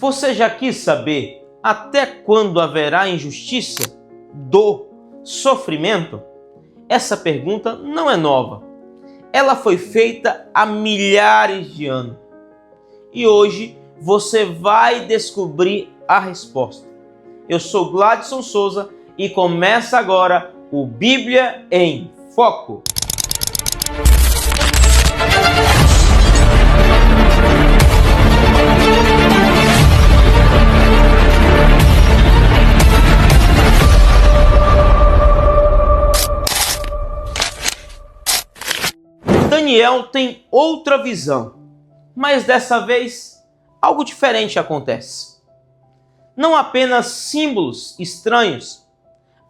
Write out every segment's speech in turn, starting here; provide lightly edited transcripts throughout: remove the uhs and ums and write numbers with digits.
Você já quis saber até quando haverá injustiça, dor, sofrimento? Essa pergunta não é nova. Ela foi feita há milhares de anos. E hoje você vai descobrir a resposta. Eu sou Gladson Souza e começa agora o Bíblia em Foco. Daniel tem outra visão, mas dessa vez algo diferente acontece. Não apenas símbolos estranhos,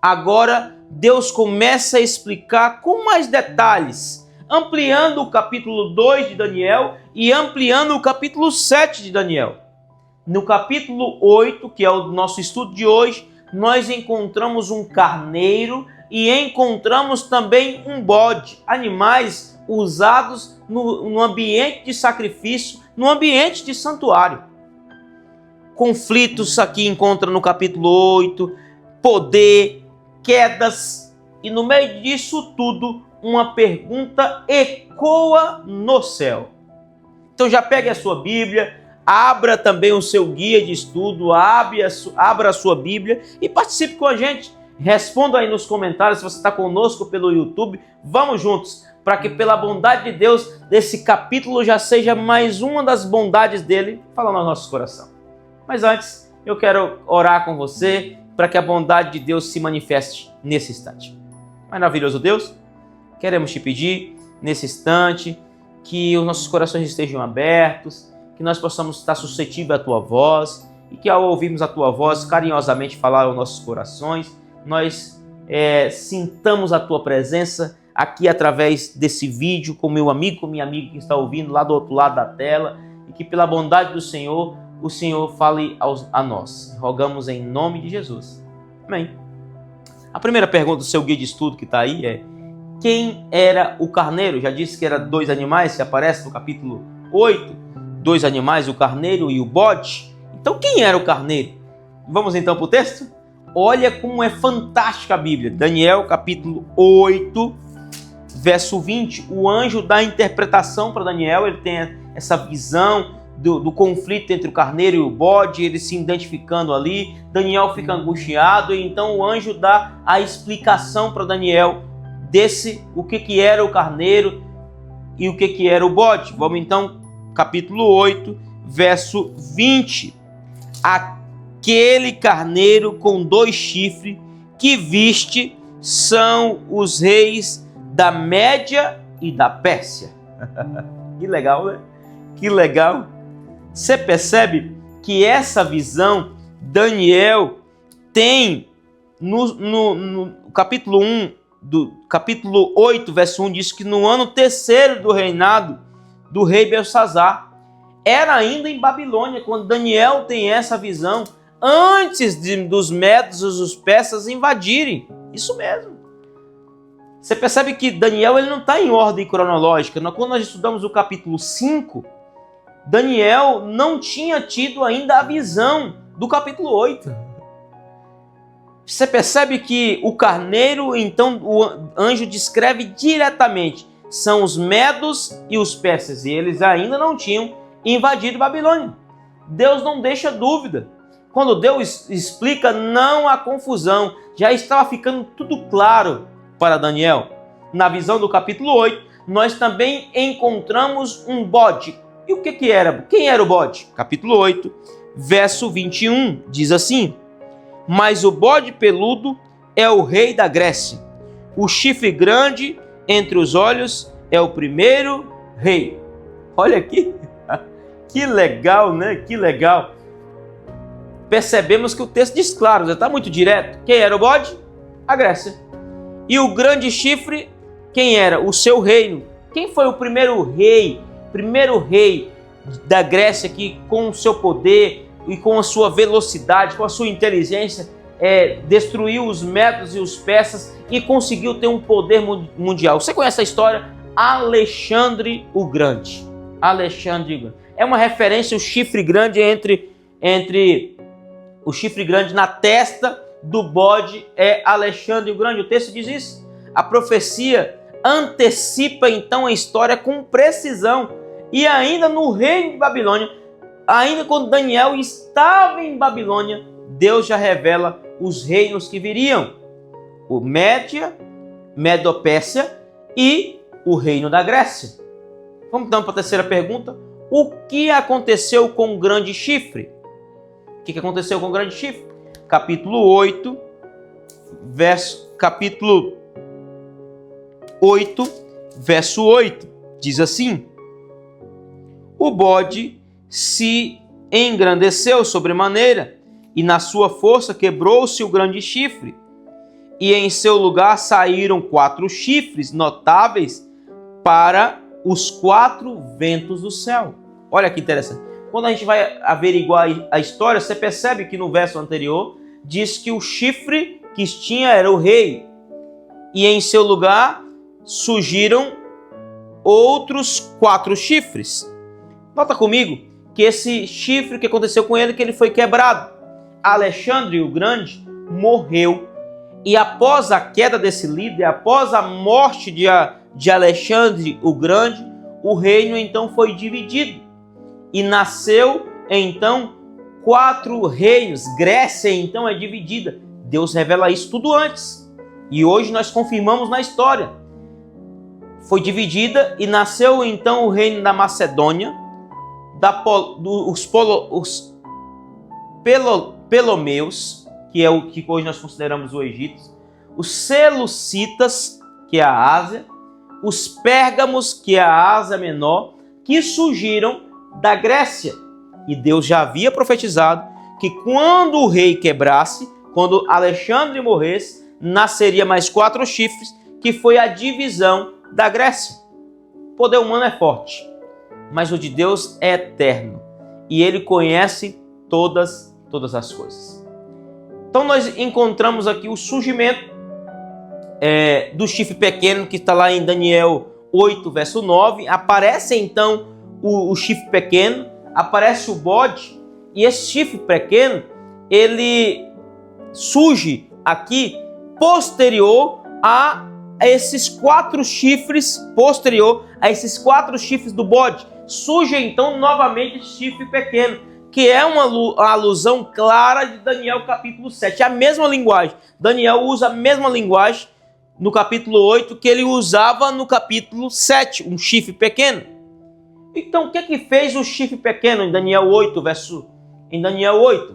agora Deus começa a explicar com mais detalhes, ampliando o capítulo 2 de Daniel e ampliando o capítulo 7 de Daniel. No capítulo 8, que é o nosso estudo de hoje, nós encontramos um carneiro e encontramos também um bode, animais usados no ambiente de sacrifício, no ambiente de santuário. Conflitos aqui encontra no capítulo 8, poder, quedas, e no meio disso tudo, uma pergunta ecoa no céu. Então já pegue a sua Bíblia, abra também o seu guia de estudo, abra a sua Bíblia e participe com a gente. Responda aí nos comentários se você está conosco pelo YouTube. Vamos juntos, para que pela bondade de Deus, desse capítulo já seja mais uma das bondades dele falando ao nosso coração. Mas antes, eu quero orar com você para que a bondade de Deus se manifeste nesse instante. Maravilhoso Deus, queremos te pedir nesse instante que os nossos corações estejam abertos, que nós possamos estar suscetíveis à tua voz e que ao ouvirmos a tua voz carinhosamente falar aos nossos corações, nós sintamos a tua presença aqui através desse vídeo com meu amigo, com minha amiga que está ouvindo lá do outro lado da tela e que pela bondade do Senhor, o Senhor fale a nós. Rogamos em nome de Jesus. Amém. A primeira pergunta do seu guia de estudo que está aí é: quem era o carneiro? Já disse que era 2 animais, que aparece no capítulo 8. 2 animais, o carneiro e o bode. Então quem era o carneiro? Vamos então para o texto? Olha como é fantástica a Bíblia. Daniel capítulo 8, verso 20. O anjo dá a interpretação para Daniel. Ele tem essa visão do conflito entre o carneiro e o bode, ele se identificando ali. Daniel fica angustiado e então o anjo dá a explicação para Daniel o que era o carneiro e o que era o bode. Vamos então, capítulo 8, verso 20. Aquele carneiro com 2 chifres que viste são os reis da Média e da Pérsia. Que legal, né? Que legal. Você percebe que essa visão Daniel tem no capítulo 1, do capítulo 8, verso 1, diz que no ano 3º do reinado do rei Belsazar, era ainda em Babilônia, quando Daniel tem essa visão, antes dos medos e dos persas invadirem. Isso mesmo. Você percebe que Daniel ele não está em ordem cronológica. Quando nós estudamos o capítulo 5, Daniel não tinha tido ainda a visão do capítulo 8. Você percebe que o carneiro, então, o anjo descreve diretamente, são os medos e os persas, e eles ainda não tinham invadido Babilônia. Deus não deixa dúvida. Quando Deus explica, não há confusão. Já estava ficando tudo claro para Daniel. Na visão do capítulo 8, nós também encontramos um bode. E o que era? Quem era o bode? Capítulo 8, verso 21, diz assim: mas o bode peludo é o rei da Grécia. O chifre grande entre os olhos é o primeiro rei. Olha aqui. Que legal, né? Que legal. Percebemos que o texto diz claro, já está muito direto. Quem era o bode? A Grécia. E o grande chifre, quem era? O seu reino. Quem foi o primeiro rei da Grécia que com o seu poder e com a sua velocidade, com a sua inteligência, destruiu os medos e os persas e conseguiu ter um poder mundial? Você conhece a história? Alexandre o Grande. Alexandre o Grande. É uma referência, o chifre grande entre entre o chifre grande na testa do bode é Alexandre o Grande. O texto diz isso. A profecia antecipa então a história com precisão. E ainda no reino de Babilônia, ainda quando Daniel estava em Babilônia, Deus já revela os reinos que viriam. O Média, Medo-Pérsia e o reino da Grécia. Vamos então para a terceira pergunta. O que aconteceu com o grande chifre? O que aconteceu com o grande chifre? Capítulo 8, verso 8, diz assim: o bode se engrandeceu sobremaneira, e na sua força quebrou-se o grande chifre, e em seu lugar saíram 4 chifres notáveis para os 4 ventos do céu. Olha que interessante. Quando a gente vai averiguar a história, você percebe que no verso anterior diz que o chifre que tinha era o rei, e em seu lugar surgiram outros 4 chifres. Nota comigo que esse chifre que aconteceu com ele, que ele foi quebrado. Alexandre o Grande morreu, e após a queda desse líder, após a morte de Alexandre o Grande, o reino então foi dividido. E nasceu então 4 reinos. Grécia então é dividida. Deus revela isso tudo antes. E hoje nós confirmamos na história. Foi dividida e nasceu então o reino da Macedônia, os Ptolomeus, que é o que hoje nós consideramos o Egito, os Seleucitas, que é a Ásia, os Pérgamos, que é a Ásia Menor, que surgiram da Grécia. E Deus já havia profetizado que quando o rei quebrasse, quando Alexandre morresse, nasceria mais 4 chifres, que foi a divisão da Grécia. O poder humano é forte, mas o de Deus é eterno, e ele conhece todas as coisas. Então nós encontramos aqui o surgimento do chifre pequeno, que está lá em Daniel 8, verso 9. Aparece então o chifre pequeno, aparece o bode, e esse chifre pequeno, ele surge aqui posterior a esses 4 chifres, do bode. Surge então novamente esse chifre pequeno, que é uma alusão clara de Daniel capítulo 7. A mesma linguagem. Daniel usa a mesma linguagem no capítulo 8 que ele usava no capítulo 7, um chifre pequeno. Então, o que fez o chifre pequeno em Daniel 8,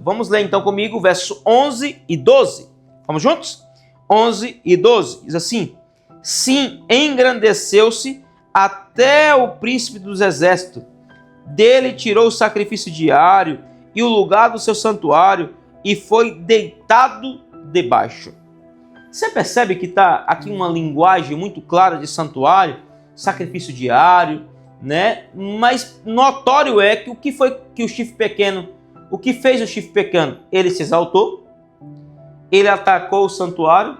Vamos ler então comigo, verso 11 e 12. Vamos juntos? 11 e 12. Diz assim: sim, engrandeceu-se até o príncipe dos exércitos. Dele tirou o sacrifício diário e o lugar do seu santuário, e foi deitado debaixo. Você percebe que está aqui uma linguagem muito clara de santuário, sacrifício diário, né? Mas notório é que o que foi que o chifre pequeno, o que fez o chifre pequeno? Ele se exaltou, ele atacou o santuário,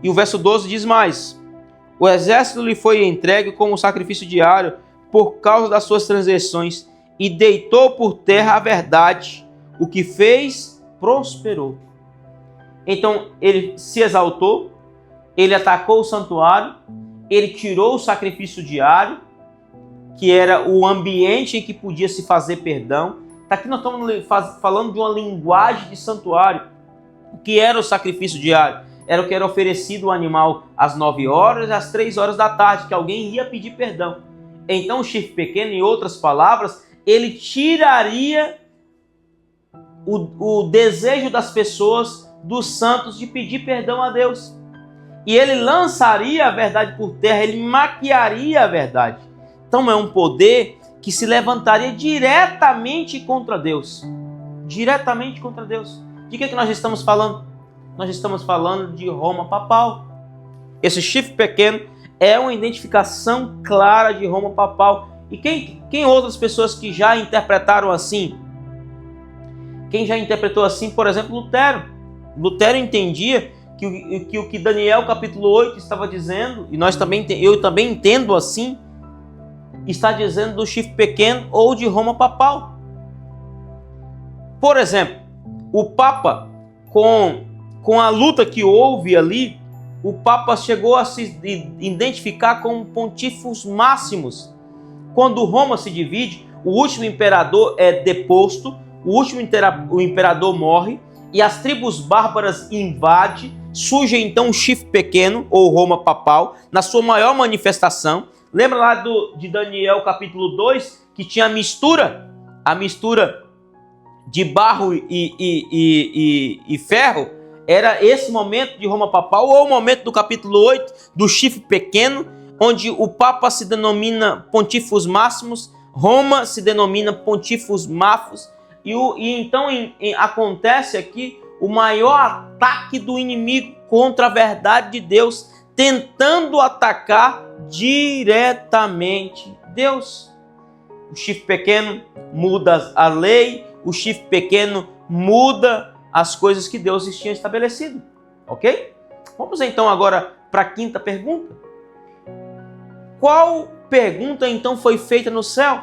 e o verso 12 diz mais: o exército lhe foi entregue como sacrifício diário por causa das suas transgressões, e deitou por terra a verdade. O que fez, prosperou. Então ele se exaltou, ele atacou o santuário, ele tirou o sacrifício diário, que era o ambiente em que podia se fazer perdão. Aqui nós estamos falando de uma linguagem de santuário. O que era o sacrifício diário? Era o que era oferecido o animal às 9 horas e às 3 horas da tarde, que alguém ia pedir perdão. Então o chifre pequeno, em outras palavras, ele tiraria o desejo das pessoas, dos santos, de pedir perdão a Deus. E ele lançaria a verdade por terra, ele maquiaria a verdade. Então é um poder que se levantaria diretamente contra Deus. Diretamente contra Deus. De que nós estamos falando? Nós estamos falando de Roma papal. Esse chifre pequeno é uma identificação clara de Roma papal. E quem outras pessoas que já interpretaram assim? Quem já interpretou assim, por exemplo, Lutero. Lutero entendia que o que Daniel capítulo 8 estava dizendo, e eu também entendo assim, está dizendo do chifre pequeno ou de Roma papal. Por exemplo, o Papa, com a luta que houve ali, o Papa chegou a se identificar como pontífices máximos. Quando Roma se divide, o último imperador é deposto, o imperador morre e as tribos bárbaras invadem, surge então o chifre pequeno, ou Roma papal, na sua maior manifestação. Lembra lá de Daniel capítulo 2, que tinha a mistura de barro e ferro? Era esse momento de Roma papal, ou o momento do capítulo 8, do chifre pequeno, onde o Papa se denomina Pontífices Máximos, Roma se denomina Pontífices Máximos, e então acontece aqui o maior ataque do inimigo contra a verdade de Deus, tentando atacar diretamente Deus. O chifre pequeno muda a lei, o chifre pequeno muda as coisas que Deus tinha estabelecido, ok? Vamos então agora para a quinta pergunta. Qual pergunta então foi feita no céu?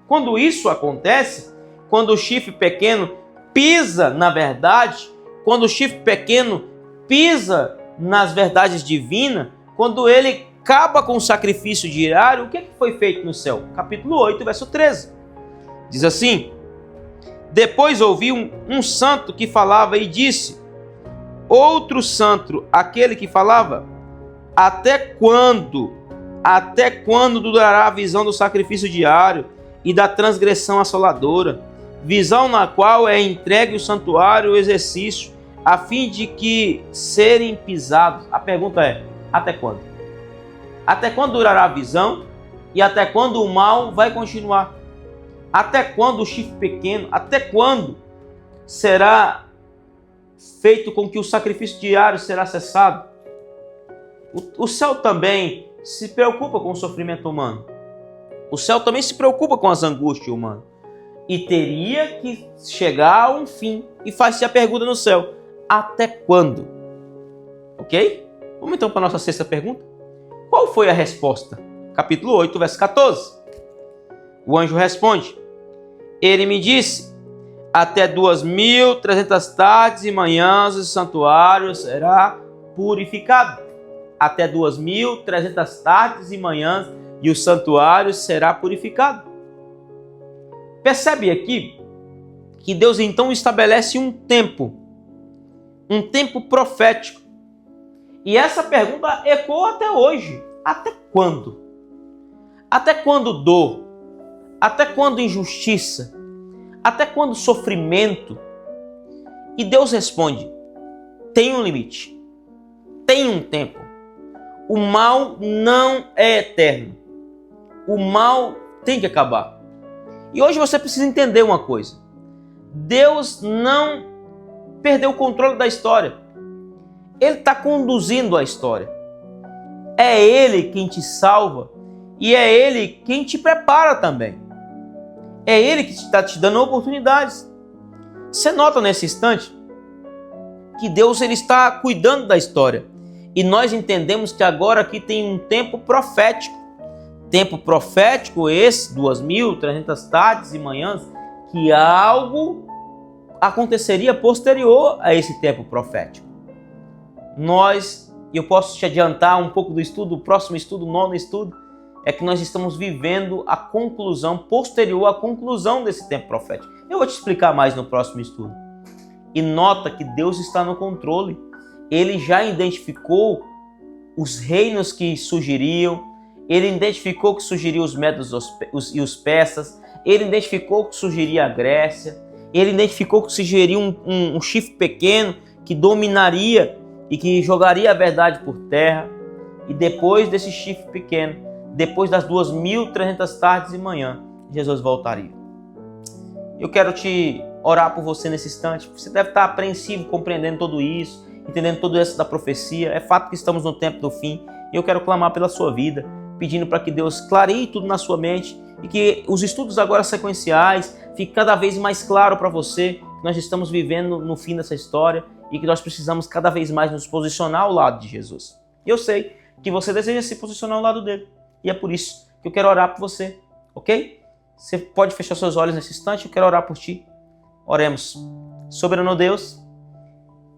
Quando isso acontece, quando o chifre pequeno pisa na verdade, quando o chifre pequeno pisa nas verdades divinas, quando ele acaba com o sacrifício diário, o que foi feito no céu? Capítulo 8, verso 13. Diz assim: depois ouvi um santo que falava e disse, outro santo, aquele que falava, até quando durará a visão do sacrifício diário e da transgressão assoladora, visão na qual é entregue o santuário e o exercício, a fim de que serem pisados? A pergunta é, até quando? Até quando durará a visão e até quando o mal vai continuar? Até quando o chifre pequeno? Até quando será feito com que o sacrifício diário será cessado? O céu também se preocupa com o sofrimento humano. O céu também se preocupa com as angústias humanas. E teria que chegar a um fim. E faz-se a pergunta no céu: até quando? Ok? Vamos então para a nossa sexta pergunta. Qual foi a resposta? Capítulo 8, verso 14. O anjo responde: ele me disse, até 2.300 tardes e manhãs o santuário será purificado. Até 2.300 tardes e manhãs e o santuário será purificado. Percebe aqui que Deus então estabelece um tempo profético. E essa pergunta ecoa até hoje. Até quando? Até quando dor? Até quando injustiça? Até quando sofrimento? E Deus responde: tem um limite, tem um tempo. O mal não é eterno. O mal tem que acabar. E hoje você precisa entender uma coisa: Deus não perdeu o controle da história. Ele está conduzindo a história. É Ele quem te salva e é Ele quem te prepara também. É Ele que está te dando oportunidades. Você nota nesse instante que Deus ele está cuidando da história. E nós entendemos que agora aqui tem um tempo profético. Tempo profético esse, 2.300 tardes e manhãs, que algo aconteceria posterior a esse tempo profético. Eu posso te adiantar um pouco do estudo, o próximo estudo, o 9º estudo, é que nós estamos vivendo a conclusão, posterior à conclusão desse tempo profético. Eu vou te explicar mais no próximo estudo. E nota que Deus está no controle. Ele já identificou os reinos que surgiriam, ele identificou que surgiriam os Medos e os Persas, ele identificou que surgiria a Grécia, ele identificou que surgiria um chifre pequeno que dominaria e que jogaria a verdade por terra. E depois desse chifre pequeno, depois das 2.300 tardes e manhã, Jesus voltaria. Eu quero te orar por você nesse instante. Você deve estar apreensivo, compreendendo tudo isso, entendendo tudo isso da profecia. É fato que estamos no tempo do fim. E eu quero clamar pela sua vida, pedindo para que Deus clareie tudo na sua mente e que os estudos agora sequenciais fiquem cada vez mais claro para você que nós estamos vivendo no fim dessa história e que nós precisamos cada vez mais nos posicionar ao lado de Jesus. Eu sei que você deseja se posicionar ao lado dele. E é por isso que eu quero orar por você, ok? Você pode fechar seus olhos nesse instante, eu quero orar por ti. Oremos. Soberano Deus,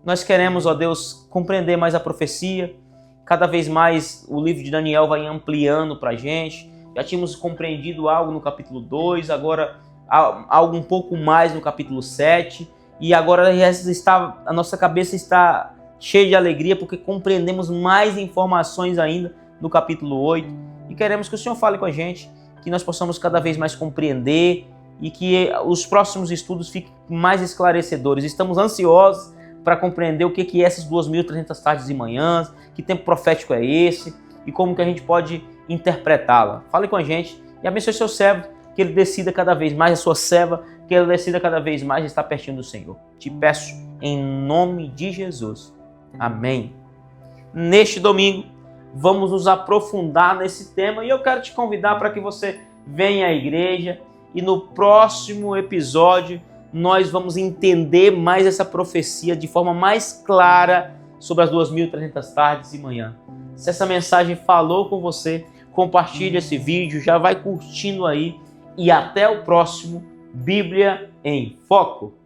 nós queremos, ó Deus, compreender mais a profecia. Cada vez mais o livro de Daniel vai ampliando para a gente. Já tínhamos compreendido algo no capítulo 2, agora algo um pouco mais no capítulo 7. E agora a nossa cabeça está cheia de alegria porque compreendemos mais informações ainda no capítulo 8. E queremos que o Senhor fale com a gente, que nós possamos cada vez mais compreender e que os próximos estudos fiquem mais esclarecedores. Estamos ansiosos para compreender o que é essas 2.300 tardes e manhãs, que tempo profético é esse e como que a gente pode interpretá-la. Fale com a gente e abençoe seu servo, que ele decida cada vez mais, a sua serva, que ele decida cada vez mais estar pertinho do Senhor. Te peço em nome de Jesus. Amém. Neste domingo, vamos nos aprofundar nesse tema e eu quero te convidar para que você venha à igreja e no próximo episódio nós vamos entender mais essa profecia de forma mais clara sobre as 2.300 tardes e manhã. Se essa mensagem falou com você, compartilhe esse vídeo, já vai curtindo aí e até o próximo Bíblia em Foco.